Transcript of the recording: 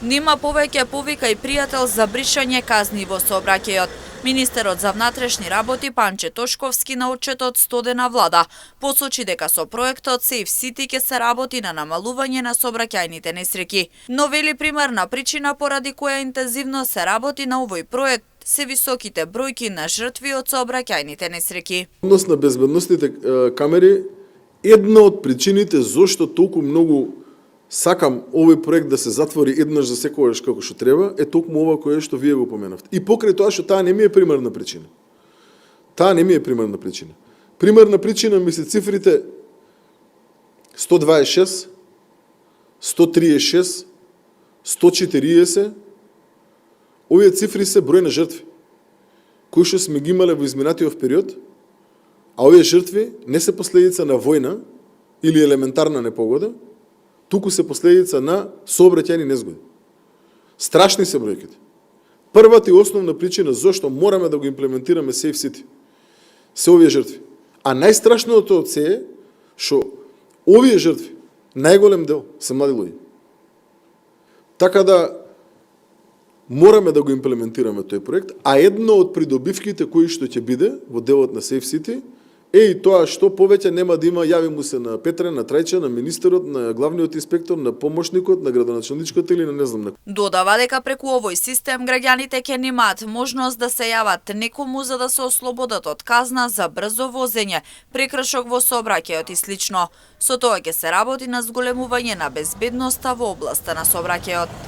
Нема повеќе повика и пријател за бришање казни во сообраќајот. Министерот за внатрешни работи Панче Тошковски на отчетот Стодена влада посочи дека со проектот Safe City ќе се работи на намалување на сообраќајните несреќи. Но вели примерна причина поради која интензивно се работи на овој проект се високите бројки на жртви од сообраќајните несреќи. Однос на безбедносните камери една од причините зошто толку многу сакам овој проект да се затвори еднаш за секогаш како што треба, е токму ова кое што вие го поменавте. И покрај тоа што таа не ми е примерна причина. Таа не ми е примерна причина. Примерна причина ми се цифрите 126, 136, 140. Овие цифри се број на жртви, кои што сме ги имале во изминатиот период, а овие жртви не се последица на војна или елементарна непогода, туку се последица на сообраќајни незгоди. Страшни се бројките. Првата и основна причина зошто мораме да го имплементираме Safe City се овие жртви. А најстрашното од се е што овие жртви, најголем дел се млади луѓе. Така да мораме да го имплементираме тој проект, а едно од придобивките кои што ќе биде во делот на Safe City е и тоа што повеќе нема да има, јави му се на Петре, на Трајче, на министерот, на главниот инспектор, на помошникот, на градоначалничката или на не знам на. Додава дека преку овој систем граѓаните ќе немаат можност да се јават некому за да се ослободат од казна за брзо возење, прекршок во сообраќајот и слично. Со тоа ќе се работи на зголемување на безбедноста во областа на сообраќајот.